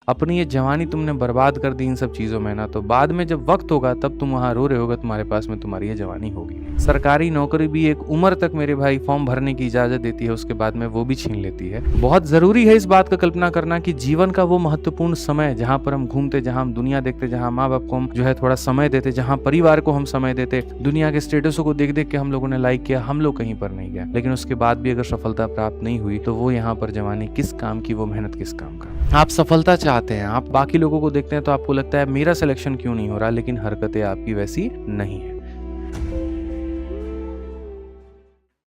अपनी ये जवानी तुमने बर्बाद कर दी इन सब चीज़ों में ना, तो बाद में जब वक्त होगा तब तुम वहाँ रो रहे होगे, तुम्हारे पास में तुम्हारी ये जवानी होगी। सरकारी नौकरी भी एक उम्र तक मेरे भाई फॉर्म भरने की इजाज़त देती है, उसके बाद में वो भी छीन लेती है। बहुत ज़रूरी है इस बात का कल्पना करना कि जीवन का वो महत्वपूर्ण समय जहाँ पर हम घूमते, जहाँ हम दुनिया देखते, जहाँ माँ बाप को हम जो है थोड़ा समय देते, जहाँ परिवार को हम समय देते, दुनिया के स्टेटसों को देख देख के हम लोगों ने लाइक किया, हम लोग कहीं पर नहीं गए, लेकिन उसके बाद भी अगर सफलता प्राप्त नहीं हुई तो वो यहाँ पर जवानी किस काम की, वो मेहनत किस काम का। आप सफलता चाहते हैं, आप बाकी लोगों को देखते हैं तो आपको लगता है मेरा सिलेक्शन क्यों नहीं हो रहा, लेकिन हरकतें आपकी वैसी नहीं है।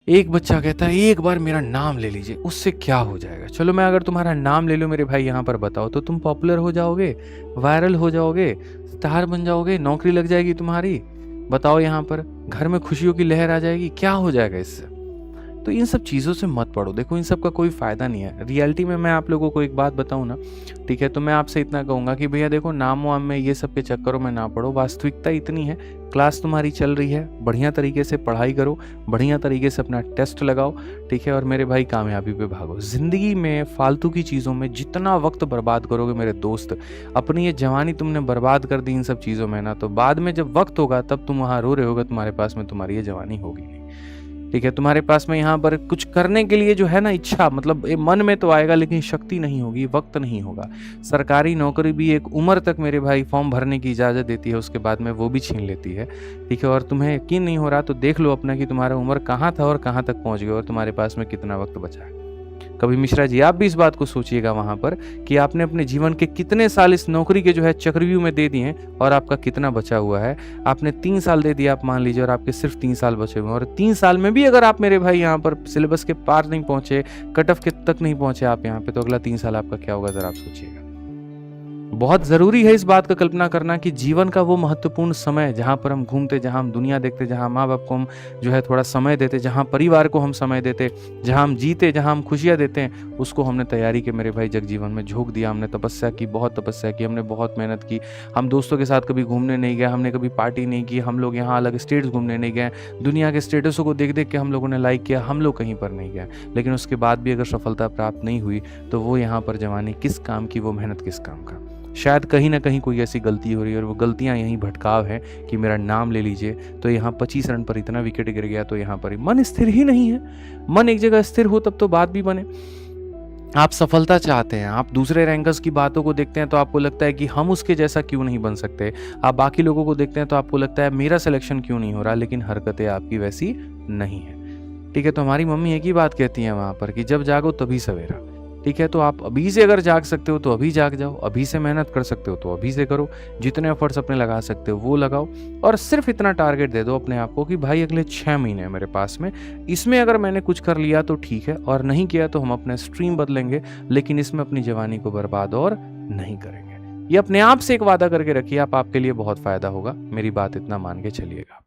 एक बच्चा कहता है एक बार मेरा नाम ले लीजिए, उससे क्या हो जाएगा। चलो मैं अगर तुम्हारा नाम ले लूं मेरे भाई यहाँ पर, बताओ तो तुम पॉपुलर हो जाओगे, वायरल हो जाओगे, स्टार बन जाओगे, नौकरी लग जाएगी तुम्हारी, बताओ यहाँ पर घर में खुशियों की लहर आ जाएगी, क्या हो जाएगा इससे। तो इन सब चीज़ों से मत पड़ो, देखो इन सब का कोई फ़ायदा नहीं है। रियलिटी में मैं आप लोगों को एक बात बताऊं ना, ठीक है, तो मैं आपसे इतना कहूँगा कि भैया देखो नाम वाम में ये सब के चक्करों में ना पड़ो। वास्तविकता इतनी है, क्लास तुम्हारी चल रही है, बढ़िया तरीके से पढ़ाई करो, बढ़िया तरीके से अपना टेस्ट लगाओ, ठीक है, और मेरे भाई कामयाबी पे भागो। ज़िंदगी में फालतू की चीज़ों में जितना वक्त बर्बाद करोगे मेरे दोस्त, अपनी ये जवानी तुमने बर्बाद कर दी इन सब चीज़ों में ना, तो बाद में जब वक्त होगा तब तुम वहाँ रो रहे होगे, तुम्हारे पास में तुम्हारी ये जवानी होगी नहीं, ठीक है। तुम्हारे पास में यहाँ पर कुछ करने के लिए जो है ना इच्छा, मतलब ये मन में तो आएगा लेकिन शक्ति नहीं होगी, वक्त नहीं होगा। सरकारी नौकरी भी एक उम्र तक मेरे भाई फॉर्म भरने की इजाज़त देती है, उसके बाद में वो भी छीन लेती है, ठीक है। और तुम्हें यकीन नहीं हो रहा तो देख लो अपना कि तुम्हारा उम्र कहाँ था और कहाँ तक पहुँच गया और तुम्हारे पास में कितना वक्त बचा है। कभी मिश्रा जी आप भी इस बात को सोचिएगा वहाँ पर कि आपने अपने जीवन के कितने साल इस नौकरी के जो है चक्रव्यूह में दे दिए हैं और आपका कितना बचा हुआ है। आपने 3 साल दे दिया, आप मान लीजिए, और आपके सिर्फ 3 साल बचे हुए हैं, और 3 साल में भी अगर आप मेरे भाई यहाँ पर सिलेबस के पार नहीं पहुंचे, कट ऑफ के तक नहीं पहुंचे आप यहाँ पे, तो अगला 3 साल आपका क्या होगा जरा आप सोचिएगा। बहुत ज़रूरी है इस बात का कल्पना करना कि जीवन का वो महत्वपूर्ण समय जहाँ पर हम घूमते, जहाँ हम दुनिया देखते, जहाँ माँ बाप को हम जो है थोड़ा समय देते, जहाँ परिवार को हम समय देते, जहाँ हम जीते, जहाँ हम खुशियाँ देते हैं, उसको हमने तैयारी के मेरे भाई जगजीवन में झोंक दिया। हमने तपस्या की, बहुत तपस्या की, हमने बहुत मेहनत की। हम दोस्तों के साथ कभी घूमने नहीं गए, हमने कभी पार्टी नहीं की, हम लोग यहाँ अलग स्टेट्स घूमने नहीं गए, दुनिया के स्टेटसों को देख देख के हम लोगों ने लाइक किया, हम लोग कहीं पर नहीं गए, लेकिन उसके बाद भी अगर सफलता प्राप्त नहीं हुई तो वो यहाँ पर जवानी किस काम की, वो मेहनत किस काम का। शायद कहीं ना कहीं कोई ऐसी गलती हो रही है और वो गलतियां यहीं भटकाव है कि मेरा नाम ले लीजिए, तो यहाँ 25 रन पर इतना विकेट गिर गया, तो यहाँ पर मन स्थिर ही नहीं है। मन एक जगह स्थिर हो तब तो बात भी बने। आप सफलता चाहते हैं, आप दूसरे रैंकर्स की बातों को देखते हैं तो आपको लगता है कि हम उसके जैसा क्यों नहीं बन सकते। आप बाकी लोगों को देखते हैं तो आपको लगता है मेरा सिलेक्शन क्यों नहीं हो रहा, लेकिन हरकतें आपकी वैसी नहीं है, ठीक है। तो हमारी मम्मी एक ही बात कहती है वहाँ पर कि जब जागो तभी सवेरा, ठीक है। तो आप अभी से अगर जाग सकते हो तो अभी जाग जाओ, अभी से मेहनत कर सकते हो तो अभी से करो, जितने एफर्ट्स अपने लगा सकते हो वो लगाओ, और सिर्फ इतना टारगेट दे दो अपने आप को कि भाई अगले 6 महीने है मेरे पास में, इसमें अगर मैंने कुछ कर लिया तो ठीक है, और नहीं किया तो हम अपने स्ट्रीम बदलेंगे, लेकिन इसमें अपनी जवानी को बर्बाद और नहीं करेंगे। ये अपने आप से एक वादा करके रखिए, आपके लिए बहुत फायदा होगा। मेरी बात इतना मान के चलिएगा।